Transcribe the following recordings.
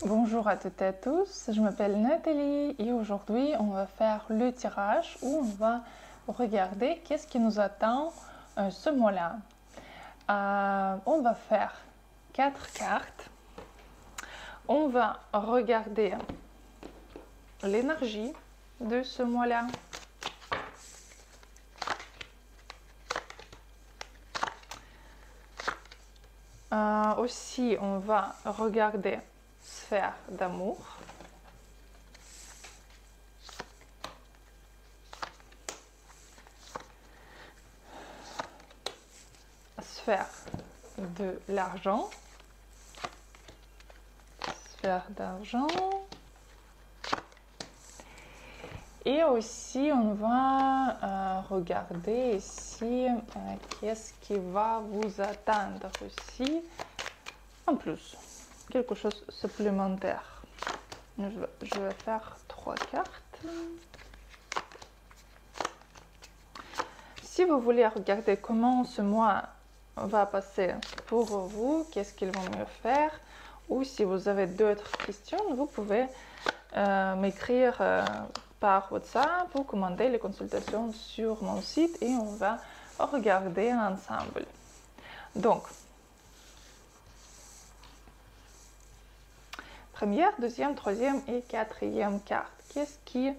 Bonjour à toutes et à tous, je m'appelle Nathalie et aujourd'hui on va faire le tirage où on va regarder qu'est-ce qui nous attend ce mois-là. On va faire 4 cartes, on va regarder l'énergie de ce mois-là. Aussi on va regarder sphère d'amour. Sphère de l'argent. Sphère d'argent. Et aussi on va regarder ici qu'est-ce qui va vous attendre aussi en plus, quelque chose de supplémentaire. Je vais faire 3 cartes. Si vous voulez regarder comment ce mois va passer pour vous, qu'est-ce qu'ils vont mieux faire, ou si vous avez d'autres questions, vous pouvez m'écrire par WhatsApp ou commander les consultations sur mon site et on va regarder ensemble. Donc, première, deuxième, troisième et quatrième carte. Qu'est-ce qui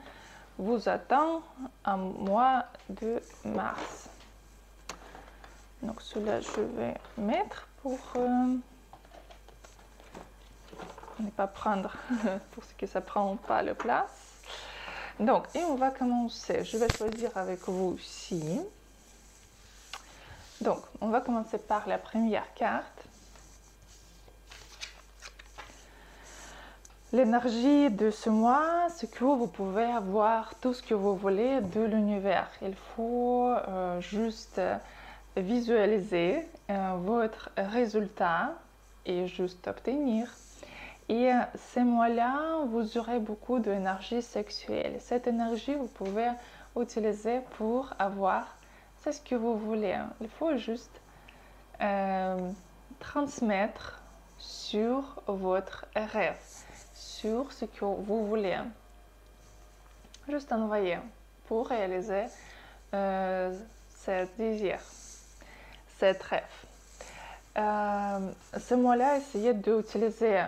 vous attend en mois de mars? Donc celui-là, je vais mettre pour ne pas prendre, pour ce que ça ne prend pas la place. Donc, et on va commencer. Je vais choisir avec vous ici. Donc, on va commencer par la première carte. L'énergie de ce mois, c'est que vous pouvez avoir tout ce que vous voulez de l'univers. Il faut juste visualiser votre résultat et juste obtenir. Et ces mois-là, vous aurez beaucoup d'énergie sexuelle. Cette énergie, vous pouvez utiliser pour avoir c'est ce que vous voulez. Il faut juste transmettre sur votre rêve, sur ce que vous voulez. Juste envoyer pour réaliser ce désir, cet rêve. Ce mois-là, essayez d'utiliser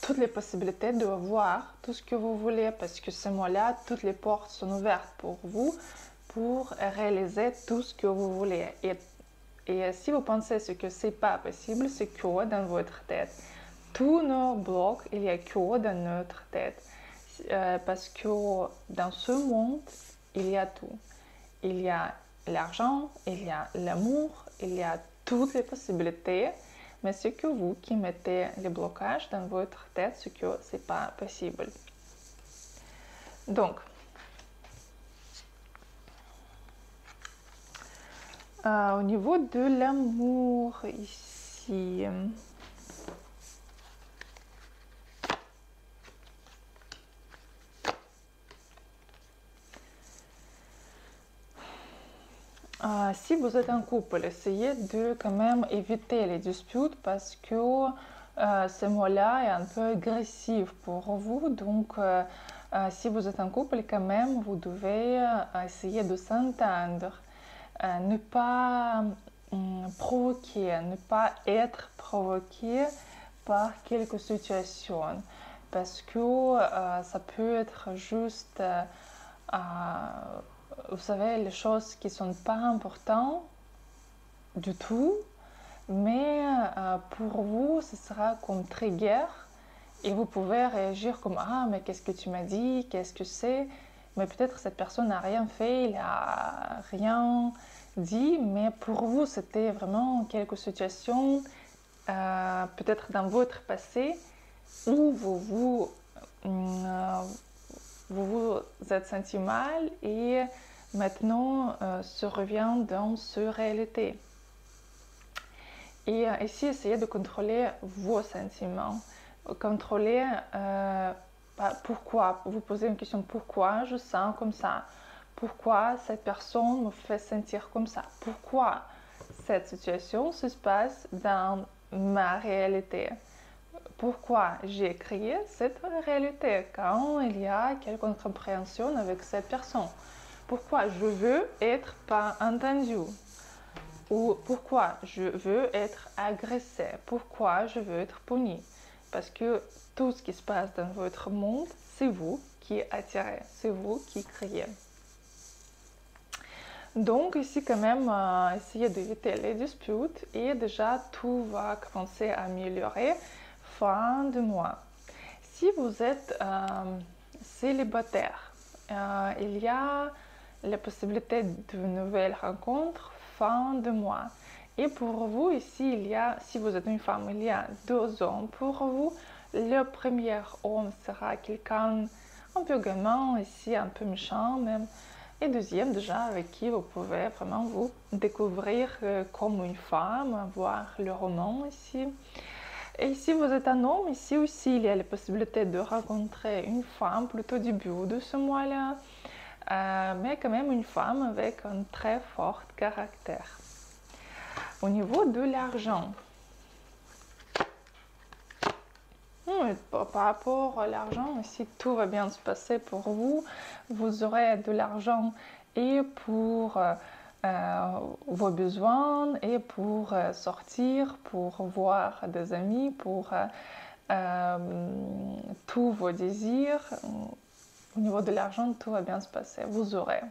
toutes les possibilités de voir tout ce que vous voulez parce que ce mois-là, toutes les portes sont ouvertes pour vous pour réaliser tout ce que vous voulez. Et si vous pensez que ce n'est pas possible, c'est que dans votre tête. Tous nos blocs, il y a que dans notre tête. Parce que dans ce monde, il y a tout. Il y a l'argent, il y a l'amour, il y a toutes les possibilités. Mais c'est que vous qui mettez les blocages dans votre tête, c'est que ce n'est pas possible. Donc, au niveau de l'amour ici, si vous êtes en couple, essayez de quand même éviter les disputes parce que ce mois-là est un peu agressif pour vous. Donc, si vous êtes en couple, quand même, vous devez essayer de s'entendre. Ne pas provoquer, ne pas être provoqué par quelques situations. Parce que ça peut être juste... vous savez, les choses qui ne sont pas importantes du tout, mais pour vous, ce sera comme trigger et vous pouvez réagir comme « Ah, mais qu'est-ce que tu m'as dit? Qu'est-ce que c'est ?» Mais peut-être cette personne n'a rien fait, il n'a rien dit, mais pour vous, c'était vraiment quelques situations, peut-être dans votre passé, où vous êtes senti mal et maintenant se revient dans cette réalité. Et ici, essayez de contrôler vos sentiments. Contrôler pourquoi. Vous posez une question, pourquoi je sens comme ça? Pourquoi cette personne me fait sentir comme ça? Pourquoi cette situation se passe dans ma réalité? pourquoi j'ai créé cette réalité quand il y a quelque incompréhension avec cette personne. Pourquoi je veux être pas entendu? Ou pourquoi je veux être agressé? Pourquoi je veux être puni? Parce que tout ce qui se passe dans votre monde, c'est vous qui attirez, c'est vous qui créez. Donc ici quand même, essayez d'éviter les disputes et déjà tout va commencer à améliorer fin de mois. Si vous êtes célibataire, il y a la possibilité de nouvelles rencontres fin de mois. Et pour vous ici, si vous êtes une femme, il y a 2 hommes pour vous. Le premier homme sera quelqu'un un peu gamin ici, un peu méchant même. Et deuxième déjà avec qui vous pouvez vraiment vous découvrir comme une femme, voir le roman ici. Et si vous êtes un homme, ici aussi il y a la possibilité de rencontrer une femme plutôt au début de ce mois-là, mais quand même une femme avec un très fort caractère. Au niveau de l'argent, par rapport à l'argent, ici tout va bien se passer pour vous. Vous aurez de l'argent et pour vos besoins et pour sortir, pour voir des amis, pour tous vos désirs. Au niveau de l'argent, tout va bien se passer. Vous aurez.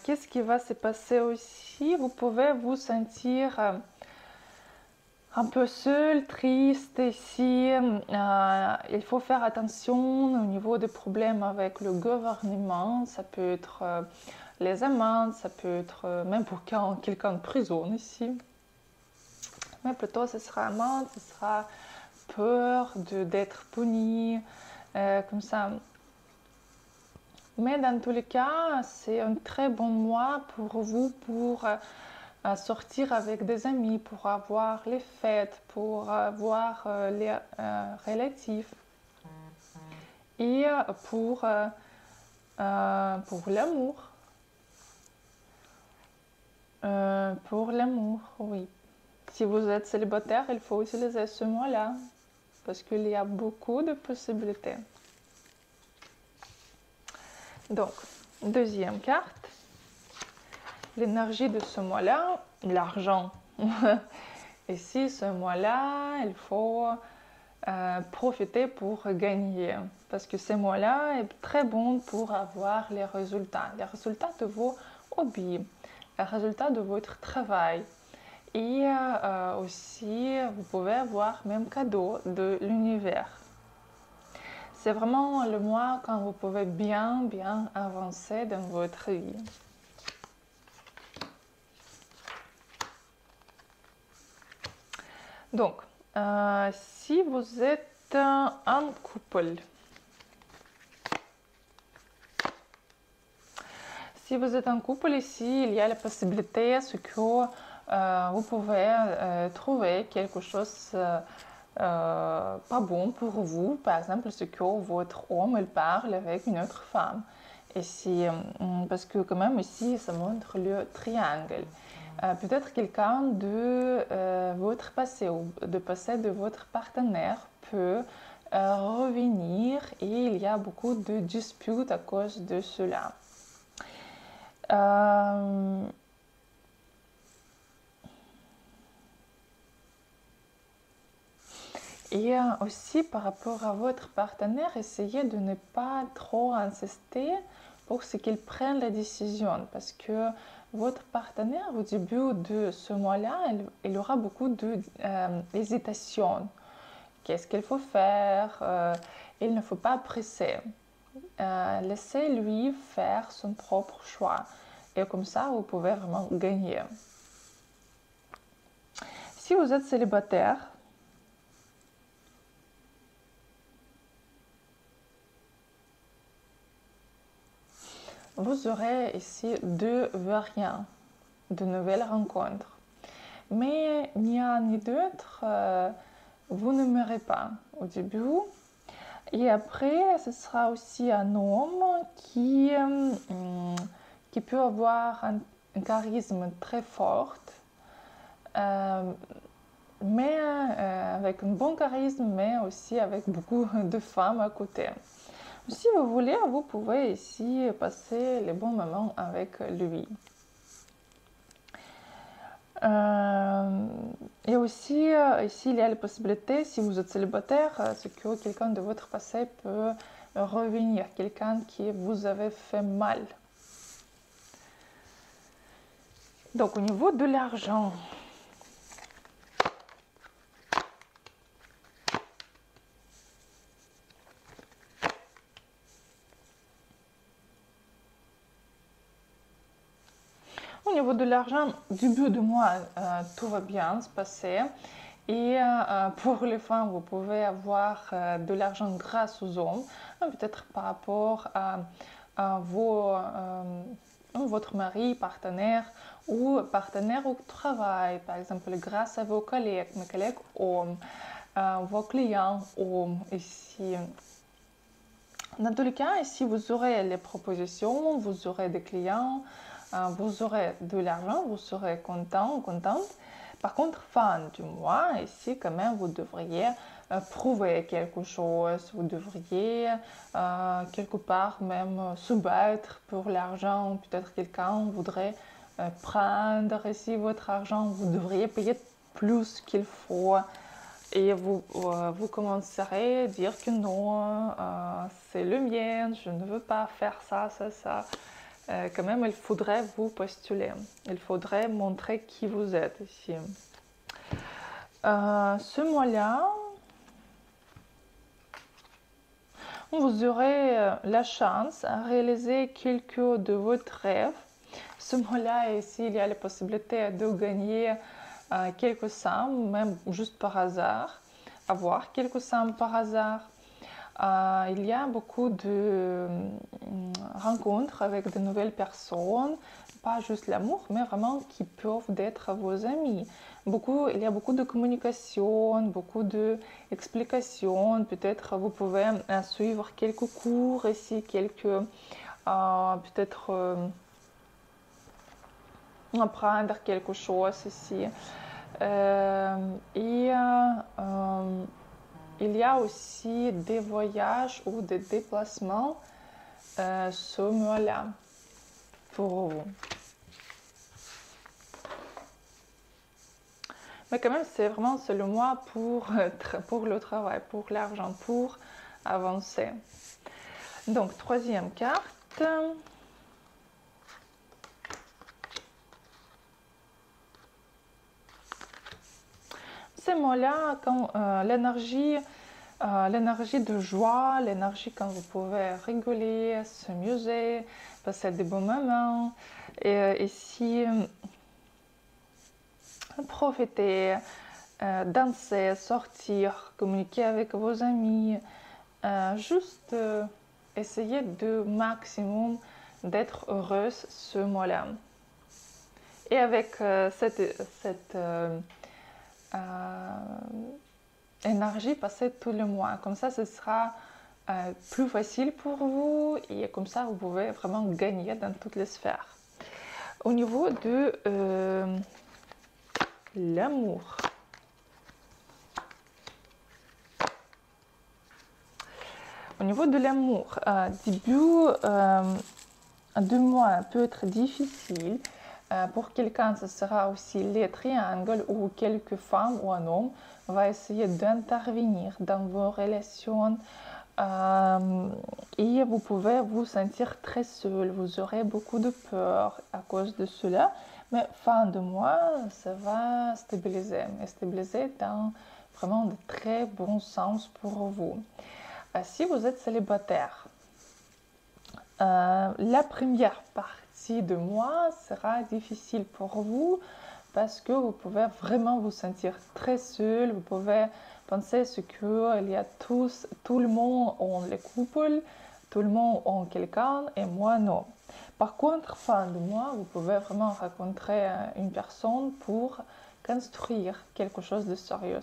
Qu'est-ce qui va se passer aussi? Vous pouvez vous sentir un peu seul, triste ici. Il faut faire attention au niveau des problèmes avec le gouvernement. Ça peut être les amendes, ça peut être même pour quelqu'un de prison ici. Mais plutôt ce sera amende, ce sera peur d'être puni, comme ça. Mais dans tous les cas, c'est un très bon mois pour vous, pour sortir avec des amis, pour avoir les fêtes, pour avoir les relatifs et pour l'amour. Pour l'amour, oui. Si vous êtes célibataire, il faut utiliser ce mois-là parce qu'il y a beaucoup de possibilités. Donc, deuxième carte, l'énergie de ce mois-là, l'argent. Ici, ce mois-là, il faut profiter pour gagner parce que ce mois-là est très bon pour avoir les résultats de vos hobbies, les résultats de votre travail. Et aussi, vous pouvez avoir même cadeau de l'univers. C'est vraiment le mois quand vous pouvez bien avancer dans votre vie. Donc, si vous êtes un couple, ici, il y a la possibilité que vous pouvez trouver quelque chose pas bon pour vous. Par exemple, ce que votre homme il parle avec une autre femme. Ici, parce que quand même ici, ça montre le triangle. Peut-être quelqu'un de votre passé ou de passé de votre partenaire peut revenir et il y a beaucoup de disputes à cause de cela. Et aussi par rapport à votre partenaire, essayez de ne pas trop insister pour ce qu'il prenne la décision parce que votre partenaire au début de ce mois-là, il aura beaucoup d'hésitation. Qu'est-ce qu'il faut faire? Il ne faut pas presser. Laissez-lui faire son propre choix et comme ça vous pouvez vraiment gagner. Si vous êtes célibataire, vous aurez ici 2 variants de nouvelles rencontres. Mais ni un ni d'autre, vous ne mourrez pas au début. Et après, ce sera aussi un homme qui peut avoir un charisme très fort. mais avec un bon charisme, mais aussi avec beaucoup de femmes à côté. Si vous voulez, vous pouvez ici passer les bons moments avec lui. Et aussi, ici, il y a la possibilité, si vous êtes célibataire, c'est que quelqu'un de votre passé peut revenir, quelqu'un qui vous avait fait mal. Donc, au niveau de l'argent, au niveau de l'argent, début du mois, tout va bien se passer. Et pour les femmes, vous pouvez avoir de l'argent grâce aux hommes, peut-être par rapport à votre mari, partenaire ou partenaire au travail, par exemple grâce à vos collègues, mes collègues hommes, vos clients hommes ici. Dans tous les cas, ici vous aurez les propositions, vous aurez des clients, vous aurez de l'argent, vous serez content ou contente. Par contre, fin du mois, ici quand même, vous devriez prouver quelque chose, vous devriez quelque part même se battre pour l'argent. Peut-être quelqu'un voudrait prendre ici votre argent, vous devriez payer plus qu'il faut. Et vous commencerez à dire que non, c'est le mien, je ne veux pas faire ça, ça. Quand même, il faudrait vous postuler. Il faudrait montrer qui vous êtes ici. Ce mois-là, vous aurez la chance à réaliser quelques de vos rêves. Ce mois-là, ici, il y a la possibilité de gagner quelques sommes, même juste par hasard, avoir quelques sommes par hasard. Il y a beaucoup de rencontres avec de nouvelles personnes, pas juste l'amour, mais vraiment qui peuvent être vos amis. Il y a beaucoup de communication, beaucoup d'explications. Peut-être vous pouvez suivre quelques cours ici, peut-être apprendre quelque chose ici. Il y a aussi des voyages ou des déplacements ce mois-là pour vous. Mais quand même, c'est le mois pour le travail, pour l'argent, pour avancer. Donc, troisième carte. Ces mots-là, quand l'énergie de joie, l'énergie quand vous pouvez rigoler, s'amuser, passer des bons moments, et ici profiter, danser, sortir, communiquer avec vos amis, juste essayer de maximum d'être heureuse ce mois-là. Et avec cette énergie passer tout le mois. Comme ça, ce sera plus facile pour vous et comme ça, vous pouvez vraiment gagner dans toutes les sphères. Au niveau de l'amour. Au niveau de l'amour, début de mois peut être difficile. Pour quelqu'un, ce sera aussi les triangles où quelques femmes ou un homme va essayer d'intervenir dans vos relations et vous pouvez vous sentir très seul. Vous aurez beaucoup de peur à cause de cela, mais fin de mois, ça va stabiliser dans vraiment de très bons sens pour vous. Si vous êtes célibataire, la première partie de mois sera difficile pour vous parce que vous pouvez vraiment vous sentir très seul. Vous pouvez penser qu'il y a tout le monde en les couples, tout le monde en quelqu'un et moi non. Par contre, fin de mois, vous pouvez vraiment rencontrer une personne pour construire quelque chose de sérieux.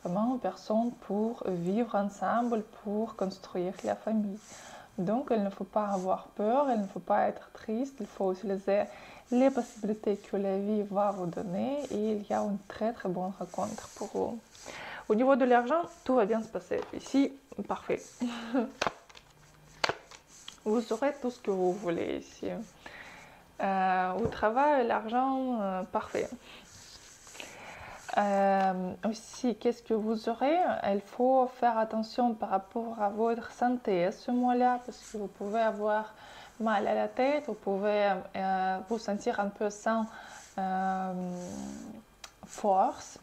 Vraiment une personne pour vivre ensemble, pour construire la famille. Donc, il ne faut pas avoir peur, il ne faut pas être triste, il faut utiliser les possibilités que la vie va vous donner et il y a une très très bonne rencontre pour vous. Au niveau de l'argent, tout va bien se passer. Ici, parfait. Vous aurez tout ce que vous voulez ici. Au travail, l'argent, parfait. Aussi, qu'est-ce que vous aurez? Il faut faire attention par rapport à votre santé à ce mois-là, parce que vous pouvez avoir mal à la tête, vous pouvez vous sentir un peu sans force.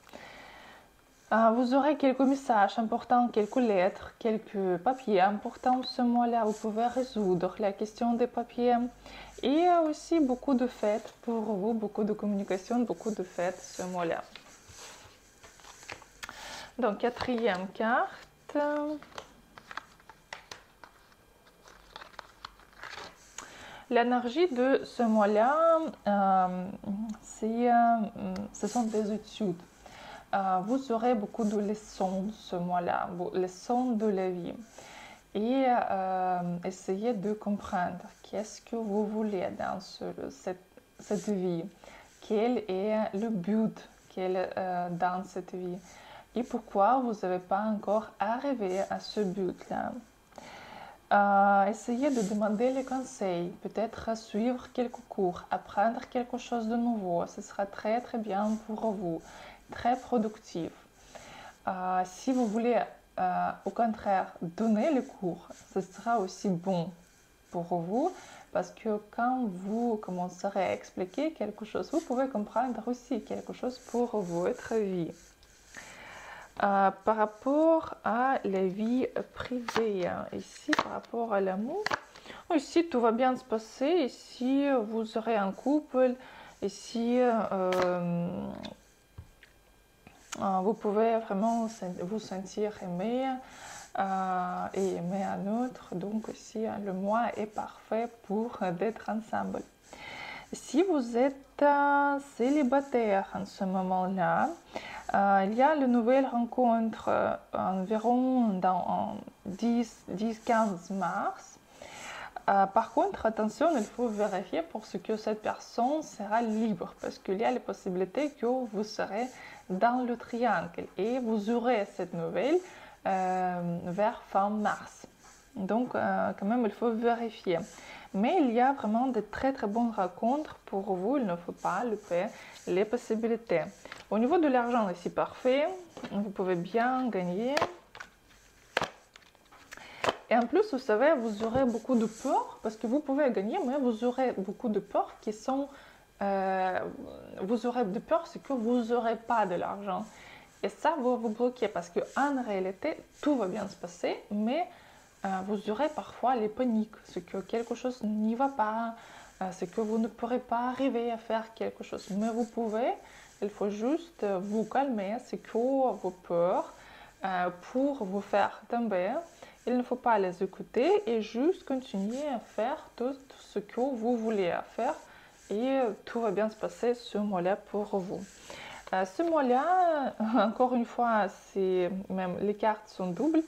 Vous aurez quelques messages importants, quelques lettres, quelques papiers importants ce mois-là. Vous pouvez résoudre la question des papiers. Et aussi beaucoup de fêtes pour vous, beaucoup de communication, beaucoup de fêtes ce mois-là. Donc, quatrième carte. L'énergie de ce mois-là, ce sont des études. Vous aurez beaucoup de leçons ce mois-là, leçons de la vie. Et essayez de comprendre qu'est-ce que vous voulez dans cette vie, quel est le but dans cette vie et pourquoi vous n'avez pas encore arrivé à ce but-là. Essayez de demander les conseils, peut-être suivre quelques cours, apprendre quelque chose de nouveau, ce sera très très bien pour vous, très productif. Si vous voulez au contraire donner les cours, ce sera aussi bon pour vous parce que quand vous commencerez à expliquer quelque chose, vous pouvez comprendre aussi quelque chose pour votre vie. Par rapport à la vie privée, ici par rapport à l'amour, ici tout va bien se passer, ici vous aurez un couple, ici vous pouvez vraiment vous sentir aimé et aimer un autre, donc ici le mois est parfait pour d'être ensemble. Si vous êtes célibataire en ce moment-là, il y a une nouvelle rencontre environ dans 10-15 mars. Par contre, attention, il faut vérifier pour ce que cette personne sera libre, parce qu'il y a la possibilité que vous serez dans le triangle et vous aurez cette nouvelle vers fin mars. Donc, quand même, il faut vérifier. Mais il y a vraiment de très très bonnes rencontres pour vous, il ne faut pas louper les possibilités. Au niveau de l'argent, ici, parfait, vous pouvez bien gagner. Et en plus, vous savez, vous aurez beaucoup de peurs, parce que vous pouvez gagner, mais vous aurez beaucoup de peurs qui sont... vous aurez de peurs, c'est que vous n'aurez pas de l'argent. Et ça, vous vous bloquez, parce qu'en réalité, tout va bien se passer, mais... vous aurez parfois les paniques, c'est que quelque chose n'y va pas, c'est que vous ne pourrez pas arriver à faire quelque chose. Mais vous pouvez, il faut juste vous calmer, c'est que vos peurs pour vous faire tomber. Il ne faut pas les écouter et juste continuer à faire tout ce que vous voulez faire et tout va bien se passer ce mois-là pour vous. Ce mois-là, encore une fois, même les cartes sont doubles.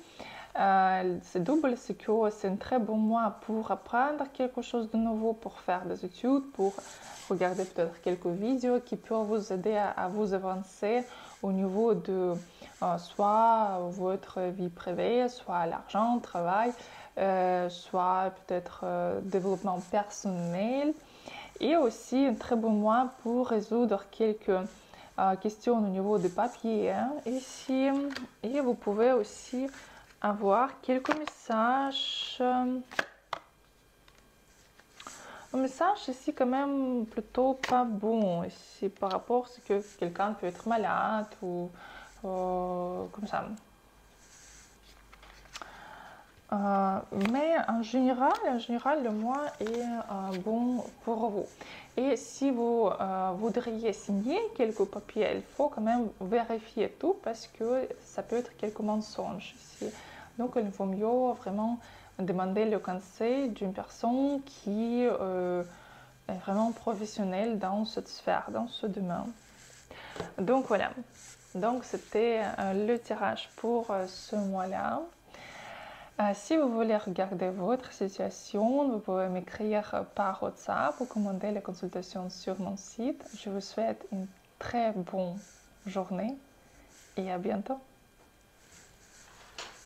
C'est double, c'est que c'est un très bon mois pour apprendre quelque chose de nouveau, pour faire des études, pour regarder peut-être quelques vidéos qui peuvent vous aider à vous avancer au niveau de soit votre vie privée, soit l'argent, travail, soit peut-être développement personnel. Et aussi un très bon mois pour résoudre quelques questions au niveau des papiers ici. Et vous pouvez aussi avoir quelques messages. Un message ici quand même plutôt pas bon ici par rapport à ce que quelqu'un peut être malade ou comme ça. Mais en général, le mois est bon pour vous. Et si vous voudriez signer quelques papiers, il faut quand même vérifier tout parce que ça peut être quelques mensonges ici. Donc, il vaut mieux vraiment demander le conseil d'une personne qui est vraiment professionnelle dans cette sphère, dans ce domaine. Donc, voilà. Donc, c'était le tirage pour ce mois-là. Si vous voulez regarder votre situation, vous pouvez m'écrire par WhatsApp ou commander la consultation sur mon site. Je vous souhaite une très bonne journée et à bientôt.